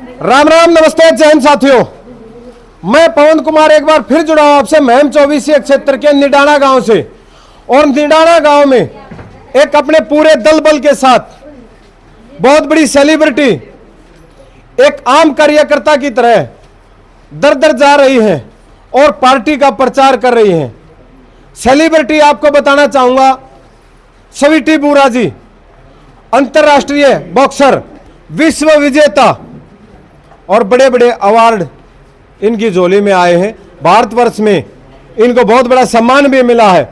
राम राम, नमस्ते, जय हिंद साथियों। मैं पवन कुमार एक बार फिर जुड़ा हूं आपसे महम 24 क्षेत्र के निडाना गांव से। और निडाना गांव में एक अपने पूरे दल बल के साथ बहुत बड़ी सेलिब्रिटी एक आम कार्यकर्ता की तरह दर दर जा रही है और पार्टी का प्रचार कर रही है। सेलिब्रिटी आपको बताना चाहूंगा, स्वीटी बुरा जी, अंतर्राष्ट्रीय बॉक्सर, विश्व विजेता और बड़े बड़े अवार्ड इनकी झोली में आए हैं। भारतवर्ष में इनको बहुत बड़ा सम्मान भी मिला है।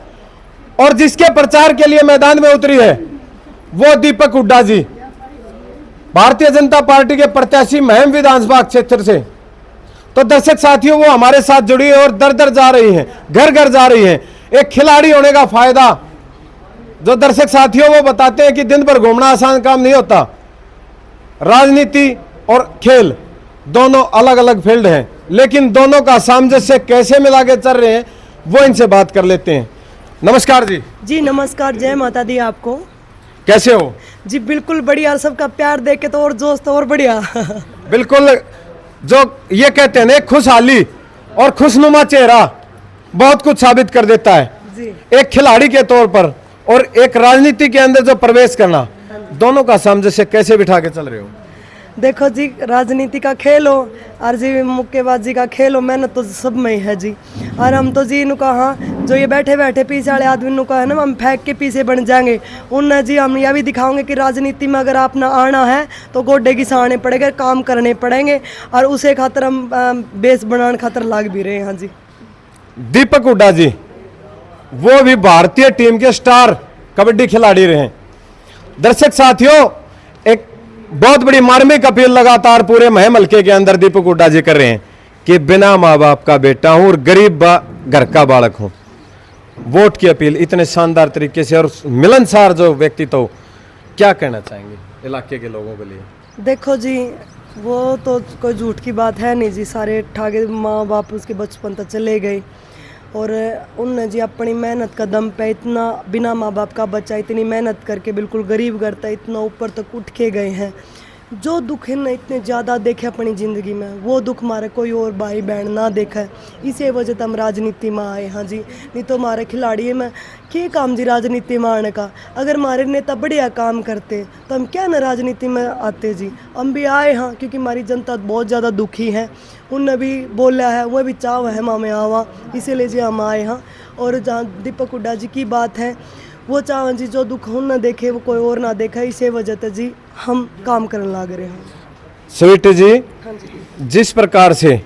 और जिसके प्रचार के लिए मैदान में उतरी है वो दीपक हुड्डा जी, भारतीय जनता पार्टी के प्रत्याशी महम विधानसभा क्षेत्र से। तो दर्शक साथियों, वो हमारे साथ जुड़ी है और दर दर जा रही हैं, घर घर जा रही हैं। एक खिलाड़ी होने का फायदा जो दर्शक साथियों वो बताते हैं कि दिन भर घूमना आसान काम नहीं होता। राजनीति और खेल दोनों अलग अलग फील्ड हैं, लेकिन दोनों का सामंजस्य कैसे मिला के चल रहे हैं वो इनसे बात कर लेते हैं। नमस्कार जी। जी नमस्कार, जय माता दी। आपको कैसे हो? जी बिल्कुल बढ़िया, सबका प्यार देख के तो और जोश तो और बढ़िया। बिल्कुल, जो ये कहते हैं ना, खुशहाली और खुशनुमा चेहरा बहुत कुछ साबित कर देता है जी। एक खिलाड़ी के तौर पर और एक राजनीति के अंदर जो प्रवेश करना, दोनों का सामंजस्य कैसे बिठा के चल रहे हो? देखो जी, राजनीति का खेल हो और जी मुक्केबाजी का खेल हो, मेहनत तो सब में ही है जी। और हम तो जी नु कहा जो ये बैठे बैठे पीछे वाले आदमी नु कहा ना, हम फेंक के पीछे बन जाएंगे उन जी। हम यह भी दिखाओगे कि राजनीति में अगर आप ना आना है तो गोड्डे की सहाने पड़ेगा, काम करने पड़ेंगे। और उसे खातर हम बेस बनाने खातर लाग भी रहे हैं। हाँ जी। दीपक हुड्डा जी वो भी भारतीय टीम के स्टार कबड्डी खिलाड़ी रहे। दर्शक साथियों, एक बहुत बड़ी मार्मिक अपील लगातार पूरे महम हल्के के अंदर दीपक हुड्डा जी कर रहे हैं कि बिना माँ बाप का बेटा हूं और गरीब घर का बालक हूं। वोट की अपील इतने शानदार तरीके से और मिलनसार जो व्यक्तित्व तो, क्या कहना चाहेंगे इलाके के लोगों के लिए? देखो जी, वो तो कोई झूठ की बात है नहीं जी। सारे ठागे माँ बाप उसके बचपन तक चले गए और उनने जी अपनी मेहनत का दम पे इतना, बिना माँ बाप का बच्चा इतनी मेहनत करके बिल्कुल गरीब घर तक इतना ऊपर तक उठ के गए हैं। जो दुख इन्हें इतने ज़्यादा देखे अपनी ज़िंदगी में, वो दुख हमारे कोई और भाई बहन ना देखा है। इसी वजह से हम राजनीति में आए। हाँ जी, नहीं तो हमारे खिलाड़ी में क्या काम जी राजनीति में आने का। अगर हमारे नेता बढ़िया काम करते तो हम क्या ना राजनीति में आते जी। हम भी आए हाँ, क्योंकि हमारी जनता बहुत ज़्यादा दुखी है। उनने भी बोला है, वह भी चाव है माँ में आवा, इसीलिए जी हम आए हाँ। और जहाँ दीपक हुड्डा जी की बात है, वो चाव जी जो दुख हम ना देखे वो कोई और ना देखा। इसी वजह से जी हम काम करने लग रहे हैं। स्वीटी जी, हाँ जी। जिस प्रकार से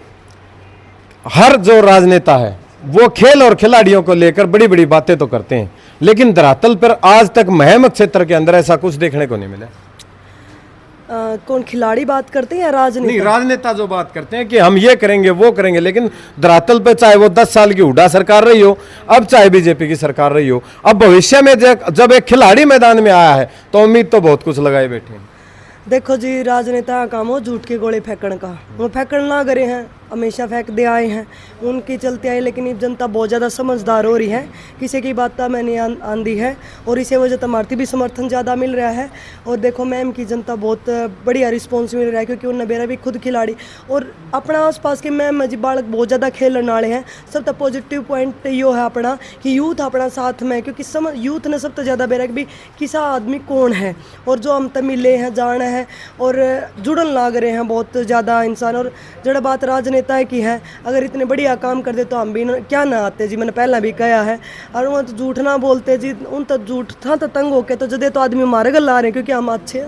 हर जो राजनेता है वो खेल और खिलाड़ियों को लेकर बड़ी बड़ी बातें तो करते हैं, लेकिन धरातल पर आज तक महम क्षेत्र के अंदर ऐसा कुछ देखने को नहीं मिला। कौन खिलाड़ी बात करते हैं या राजनीति? नहीं, राजनेता जो बात करते हैं कि हम ये करेंगे वो करेंगे, लेकिन धरातल पे चाहे वो 10 साल की हुड्डा सरकार रही हो, अब चाहे बीजेपी की सरकार रही हो, अब भविष्य में जब एक खिलाड़ी मैदान में आया है तो उम्मीद तो बहुत कुछ लगाए बैठे हैं। देखो जी, राजनेता का काम हो झूठ के गोले फेंकने का, वो फेंकण ना करे हैं, हमेशा फेंक दे आए हैं, उनके चलते आए। लेकिन ये जनता बहुत ज़्यादा समझदार हो रही है, किसी की बात मैंने आंधी है और इसी वजह से हमारे भी समर्थन ज़्यादा मिल रहा है। और देखो मैम की जनता बहुत बढ़िया रिस्पॉन्स मिल रहा है, क्योंकि उन्हें मेरा भी खुद खिलाड़ी और अपना आसपास के मैम जी बालक बहुत ज़्यादा खेलने वाले हैं। सब तक पॉजिटिव पॉइंट यो है अपना कि यूथ अपना साथ में, क्योंकि यूथ ने सब तो ज़्यादा बेरा कि किसा आदमी कौन है और जो हम तक मिले हैं जाना है और जुड़न लाग रहे हैं बहुत ज़्यादा इंसान। और जड़ा बात राजनीति की है, अगर इतने बढ़िया काम कर दे तो हम भी क्या ना आते जी। मैंने पहला भी कहा है। और वो तो झूठ ना बोलते जी, उन तो झूठ था तो तंग होके तो जदे तो आदमी हमारे गल आ रहे हैं, क्योंकि हम अच्छे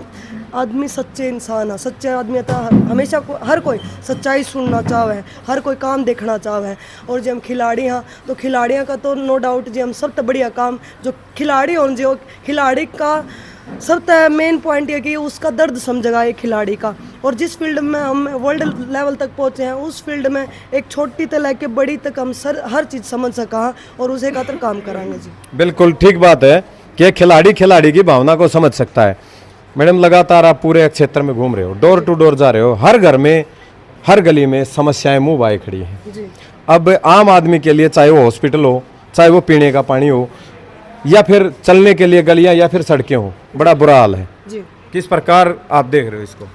आदमी सच्चे इंसान है। सच्चे आदमी तो हमेशा हर कोई सच्चाई सुनना चाहे है, हर कोई काम देखना चाहे है। और जब हम खिलाड़ी हाँ तो खिलाड़ियों का तो नो डाउट जी हम सब तो बढ़िया काम जो खिलाड़ी हों जो खिलाड़ी का सब मेन पॉइंट है कि उसका दर्द समझेगा एक खिलाड़ी का। और जिस फील्ड में हम वर्ल्ड लेवल तक पहुंचे हैं, उस फील्ड में एक छोटी से लेके बड़ी तक हम हर चीज़ समझ सका और उसे खातर काम कराएंगे जी। बिल्कुल ठीक बात है कि खिलाड़ी की भावना को समझ सकता है। मैडम, लगातार आप पूरे क्षेत्र में घूम रहे हो, डोर टू डोर जा रहे हो, हर घर में हर गली में समस्याएं मुँह बाए खड़ी हैं जी। अब आम आदमी के लिए, चाहे वो हॉस्पिटल हो, चाहे वो पीने का पानी हो, या फिर चलने के लिए गलियां या फिर सड़कें हो, बड़ा बुरा हाल है जी। किस प्रकार आप देख रहे हो इसको?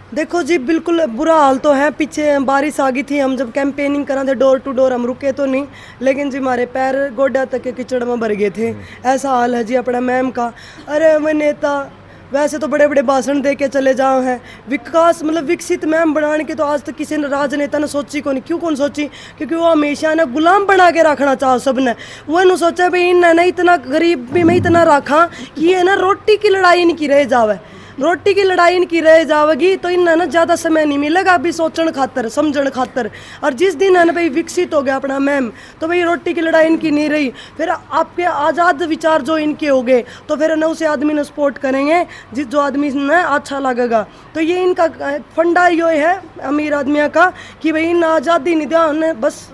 देखो जी बिल्कुल बुरा हाल तो है। पीछे बारिश आ गई थी, हम जब कैंपेनिंग करा थे डोर टू डोर, हम रुके तो नहीं, लेकिन जी हमारे पैर गोड्या तक के कीचड़ में भर गए थे। ऐसा हाल है जी अपना मैम का। अरे मैं नेता वैसे तो बड़े बड़े भाषण दे के चले जाओ हैं, विकास मतलब विकसित मैम बनाने की तो आज तक किसी ने राजनेता ने सोची को नहीं। क्यों कौन सोची? क्योंकि वो हमेशा ना गुलाम बना के रखना चाहो सबने। वो ने सोचा भाई इन ना इतना गरीब भी मैं इतना रखा कि ये ना रोटी की लड़ाई इनकी रह जावे, रोटी की लड़ाई इनकी रह जाएगी तो इन ना ज़्यादा समय नहीं मिलेगा अभी सोचने खातर समझने खातर। और जिस दिन है ना भाई विकसित हो गया अपना मैम, तो भाई रोटी की लड़ाई इनकी नहीं रही। फिर आपके आज़ाद विचार जो इनके हो गए तो फिर ना उसे आदमी ने सपोर्ट करेंगे जिस जो आदमी ने अच्छा लगेगा। तो ये इनका फंडा ये है अमीर आदमियों का कि भाई इन आज़ादी नहीं दिया, उन्हें बस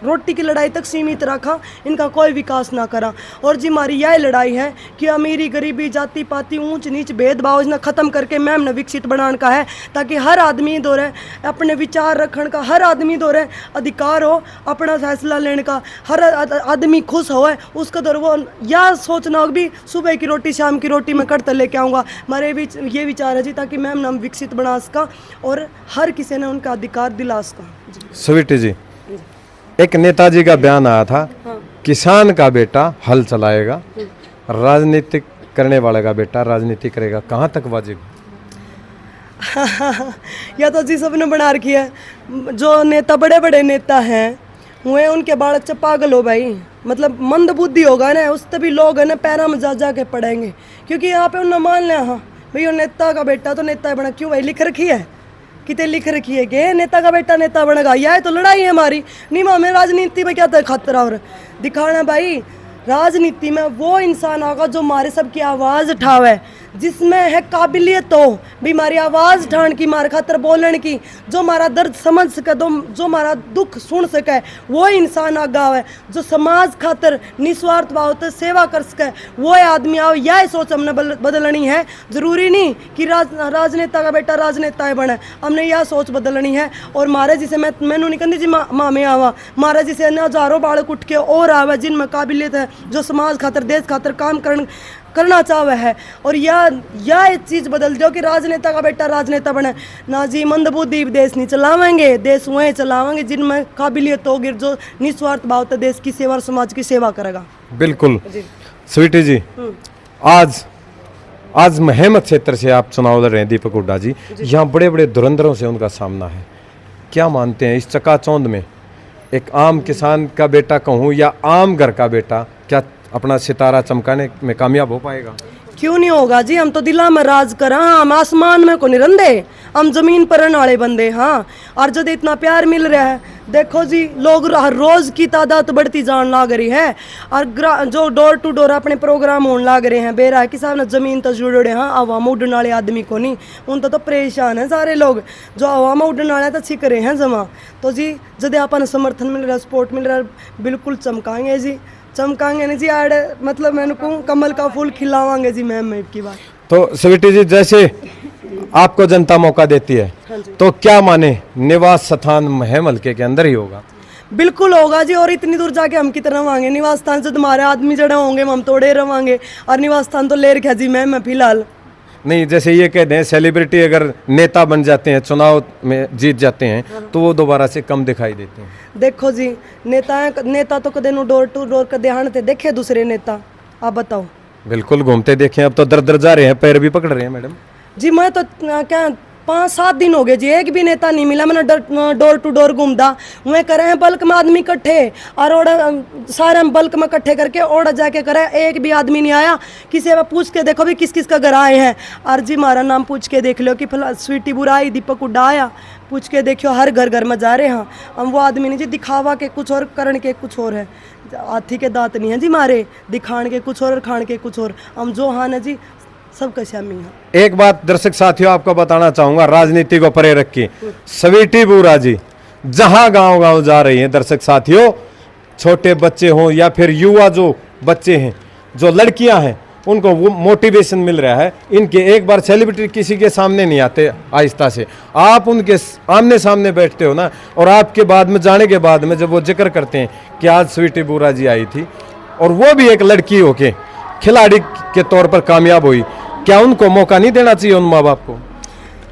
रोटी की लड़ाई तक सीमित रखा, इनका कोई विकास ना करा। और जी हमारी यह लड़ाई है कि अमीरी गरीबी जाति पाति ऊंच नीच भेदभाव इसने ख़त्म करके मैम ने विकसित बनाने का है, ताकि हर आदमी दो रहे अपने विचार रखने का, हर आदमी दो रहे अधिकार हो अपना फैसला लेने का, हर आदमी खुश हो उसका दौर वो या सोचना हो भी सुबह की रोटी शाम की रोटी मैं कटते लेके आऊँगा। हमारे बीच ये विचार है जी, ताकि मैम ने हम विकसित बना सका और हर किसी ने उनका अधिकार दिला सका। स्वीटी जी, एक नेताजी का बयान आया था, किसान का बेटा हल चलाएगा, राजनीतिक करने वाले का बेटा राजनीति करेगा। कहाँ तक वाजिब? या तो जी सबने बना रखी है। जो नेता बड़े बड़े नेता हैं हुए उनके बालक से पागल हो भाई, मतलब मंद बुद्धि होगा ना उस तभी लोग है ना पैरा में जा के पढ़ेंगे। क्योंकि यहाँ पे उन्हें मान लिया हाँ भाई वो नेता का बेटा तो नेता बना। क्यों भाई लिख रखी है, कितने लिख रखी है कि नेता का बेटा नेता बनेगा? यह तो लड़ाई है हमारी। नहीं हमें राजनीति में क्या खतरा और दिखाना भाई। राजनीति में वो इंसान होगा जो हमारे सबकी आवाज़ उठावे, जिसमें है काबिलियत हो भी हमारी आवाज़ उठाने की, हमारे खातर बोलने की, जो हमारा दर्द समझ सके, जो हमारा दुख सुन सके, वो इंसान आगा है जो समाज खातर निस्वार्थ भाव से सेवा कर सके, वो आदमी आओ। यह सोच हमने बदलनी है। ज़रूरी नहीं कि राजनेता का बेटा राजनेता बने, हमने यह सोच बदलनी है। और मारे जिसे मैनू नहीं कहती जी मामे आवा, मारे जिसे हज़ारों बालक उठ के और आवे जिनमें काबिलियत है, जो समाज खातर देश खातर काम करना चाहे है। और यह चीज़ बदल दो कि राजनेता का बेटा राजनेता बने ना जी। मंदबुद्धि देश नहीं चलावेंगे, देश वहीं चलावेंगे जिनमें काबिलियत होगी, जो निस्वार्थ भाव से देश की सेवा और समाज की सेवा करेगा। बिल्कुल स्वीटी जी, आज महमत क्षेत्र से आप चुनाव लड़ रहे हैं दीपक हुड्डा जी, यहाँ बड़े बड़े धुरंधरों से उनका सामना है। क्या मानते हैं इस चकाचौंध में एक आम किसान का बेटा कहूँ या आम घर का बेटा क्या अपना सितारा चमकाने में कामयाब हो पाएगा? क्यों नहीं होगा जी। हम तो दिला में राज करा, हम आसमान में को नहीं रंदे, हम जमीन पर रहने वाले बंदे। हाँ, और जब इतना प्यार मिल रहा है देखो जी, लोग हर रोज की तादाद बढ़ती जान लाग रही है। और जो डोर टू डोर अपने प्रोग्राम होने लाग रहे हैं, बेरा कि साहब जमीन तो जुड़े। हाँ, हवा में उड़ने वाले आदमी को नहीं, उन तो परेशान है सारे लोग। जो हवा में उड़ने वाले तो छिक रहे हैं जमा। तो जी जब अपन समर्थन मिल रहा है, सपोर्ट मिल रहा है, बिल्कुल चमकाएंगे जी, चमकाएंगे नहीं जी। आड़ मतलब मैंने कहूँ कमल का फूल खिलावांगे जी मैम की बात। तो स्वीटी जी, जैसे आपको जनता मौका देती है तो क्या माने निवास स्थान महम हल्के के अंदर ही होगा? बिल्कुल होगा जी। और इतनी दूर जाके हम कितना रवांगे? निवास स्थान से तुम्हारे आदमी जड़े होंगे हम तोड़े रवांगे, और निवास स्थान तो ले रखा जी मैम फिलहाल नहीं। जैसे ये कहते हैं सेलिब्रिटी अगर नेता बन जाते हैं, चुनाव में जीत जाते हैं, तो वो दोबारा से कम दिखाई देते हैं। देखो जी, नेता तो कदे नु डोर टू डोर कदे हानते देखे दूसरे नेता? आप बताओ। बिल्कुल घूमते देखे, अब तो दर दर जा रहे हैं, पैर भी पकड़ रहे हैं मैडम जी। मैं तो क्या 5-7 दिन हो गए जी, एक भी नेता नहीं मिला। मैंने डोर टू डोर घूमता, वह करे हैं बल्क में आदमी इकट्ठे, और सारे बल्क में इकट्ठे करके ओढ़ जाके करे, एक भी आदमी नहीं आया। किसी से पूछ के देखो भी किस किस का घर आए हैं, और जी हमारा नाम पूछ के देख लो कि स्वीटी बुरा आई, दीपक हुड्डा आया, पूछ के देखियो हर घर घर में जा रहे हैं हम। वो आदमी नहीं जी दिखावा के कुछ और, करण के कुछ और है। हाथी के दांत नहीं है जी मारे, दिखाने के कुछ और खान के कुछ और। हम जो हाँ है जी सबका शामी है। एक बात दर्शक साथियों आपको बताना चाहूंगा, राजनीति को परे रखी स्वीटी बुरा जी जहां गांव गांव जा रही हैं, दर्शक साथियों, छोटे बच्चे हों या फिर युवा जो बच्चे हैं, जो लड़कियां हैं, उनको वो मोटिवेशन मिल रहा है। इनके एक बार सेलिब्रिटी किसी के सामने नहीं आते, आहिस्ता से आप उनके आमने सामने बैठते हो ना, और आपके बाद में जाने के बाद में जब वो जिक्र करते हैं कि आज स्वीटी बुरा जी आई थी और वो भी एक लड़की होके खिलाड़ी के तौर पर कामयाब हुई, क्या उनको मौका नहीं देना चाहिए उन माँ बाप को?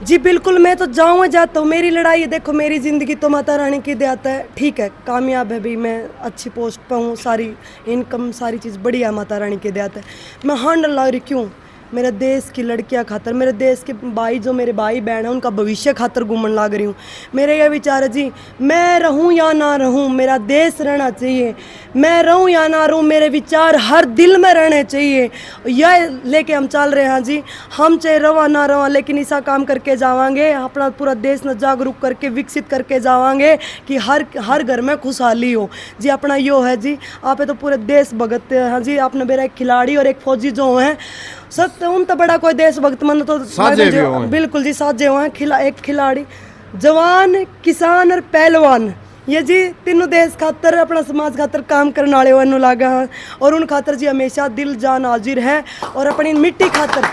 जी बिल्कुल, मैं तो जाऊँ जाता हूँ, मेरी लड़ाई है। देखो मेरी ज़िंदगी तो माता रानी की देता है, ठीक है, कामयाब है भी, मैं अच्छी पोस्ट पर हूँ, सारी इनकम सारी चीज़ बढ़िया माता रानी के देता है। मैं हांड लग रही क्यों? मेरे देश की लड़कियां खातर, मेरे देश के भाई जो मेरे भाई बहन हैं उनका भविष्य खातर घूमन लाग रही हूँ। मेरे ये विचार है जी, मैं रहूँ या ना रहूँ, मेरा देश रहना चाहिए। मैं रहूँ या ना रहूँ, मेरे विचार हर दिल में रहने चाहिए। यह लेके हम चल रहे हैं जी। हम चाहे रवा ना रवा, लेकिन ऐसा काम करके जावांगे, अपना पूरा देश न जागरूक करके विकसित करके जावांगे कि हर घर में खुशहाली हो जी। अपना यो है जी, आप तो पूरे देश भगत हैं जी। आपने मेरा एक खिलाड़ी और एक फौजी जो हैं, सत्य उन तो बड़ा कोई देशभक्त मन तो बिल्कुल जी साजे हुए हैं। एक खिलाड़ी, जवान, किसान और पहलवान, ये जी तीनों देश खातर अपना समाज खातर काम करने वाले वन लागा हैं। और उन खातर जी हमेशा दिल जान हाजिर है। और अपनी मिट्टी खातर,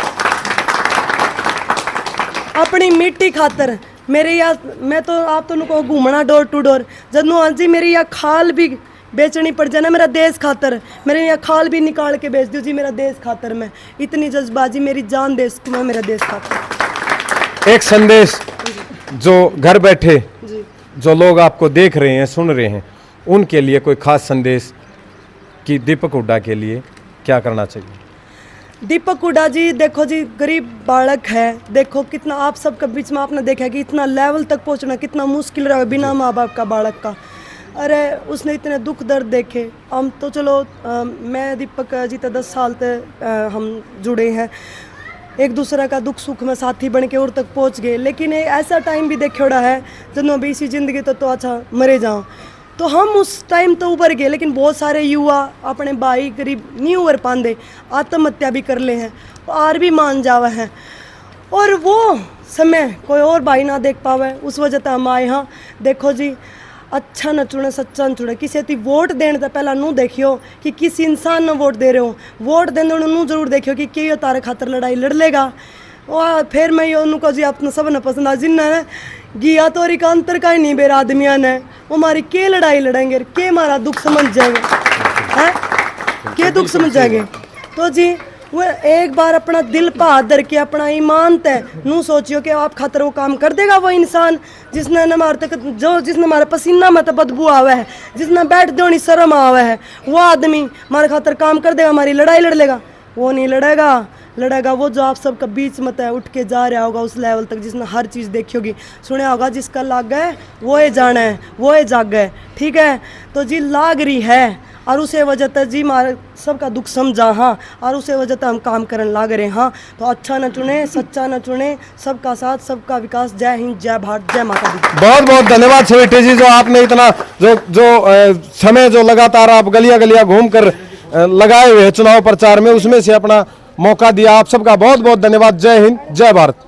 अपनी मिट्टी खातर मेरे यहाँ, मैं तो आप तो उनको घूमना डोर टू डोर, जब हाँ जी मेरी यहाँ खाल भी बेचनी पड़ जाए ना मेरा देश खातर, मेरे यहाँ खाल भी निकाल के बेच दो जी मेरा देश खातर। मैं इतनी जज्बाजी, मेरी जान देश की, मैं मेरा देश खातर। एक संदेश जो घर बैठे जो लोग आपको देख रहे हैं, सुन रहे हैं, उनके लिए कोई खास संदेश कि दीपक हुड्डा के लिए क्या करना चाहिए? दीपक हुड्डा जी, देखो जी गरीब बालक है, देखो कितना आप सबके बीच में आपने देखा कि इतना लेवल तक पहुंचना कितना मुश्किल रहा बिना माँ बाप का बालक का। अरे उसने इतने दुख दर्द देखे। हम तो चलो मैं दीपक जी तो 10 साल तक हम जुड़े हैं, एक दूसरे का दुख सुख में साथी बन के और तक पहुंच गए। लेकिन एक ऐसा टाइम भी देखा है जब मैं भी इसी ज़िंदगी तो अच्छा मरे जाऊँ, तो हम उस टाइम तो उभर गए। लेकिन बहुत सारे युवा अपने भाई गरीब नहीं उभर पाते, आत्महत्या भी कर ले हैं, हार भी मान जावे हैं, और वो समय कोई और भाई ना देख पावे, उस वजह से हम आए। हाँ देखो जी, अच्छा न चुने, सच्चा न चुने। किसी ती वोट देने से पहला नू देखियो कि किस इंसान ने वोट दे रहे हो। वोट देने नू जरूर देखियो कि के तारे खातर लड़ाई लड़ लेगा। और फिर मैं यो उनको जी अपना सब ने पसंद आ, जिन्हें गिया तो का अंतर का ही नहीं बेर आदमिया ने, वो हमारी के लड़ाई लड़ेंगे, के हमारा दुख समझ जाएंगे, हैं के दुख समझ जाएंगे। तो जी वो एक बार अपना दिल पादर के अपना ईमान तय नू सोचियो कि आप खातर वो काम कर देगा। वो इंसान जिसने हमारे तक जिसने हमारे पसीना में तो बदबू आवे है, जिसने बैठ देनी शर्म आवे है, वो आदमी हमारे खातर काम कर देगा, हमारी लड़ाई लड़ लेगा? वो नहीं लड़ेगा। लड़ेगा वो जो आप सबका बीच मत है उठ के जा रहा होगा उस लेवल तक, जिसने हर चीज़ देखी होगी, सुना होगा, जिसका लाग है वो ये जाना है, वो ये जाग है, ठीक है। तो जी लाग रही है और उसे वजह से जी हमारे सबका दुख समझा। हाँ, और उसे वजह से हम काम करने लाग रहे हैं। हाँ, तो अच्छा न चुने, सच्चा न चुने, सबका साथ, सबका विकास। जय हिंद, जय भारत, जय माता दी। बहुत बहुत धन्यवाद सविटी जी, जो आपने इतना जो समय जो लगातार आप गलियां गलियां घूम कर लगाए हुए हैं चुनाव प्रचार में, उसमें से अपना मौका दिया। आप सबका बहुत बहुत धन्यवाद। जय हिंद, जय भारत।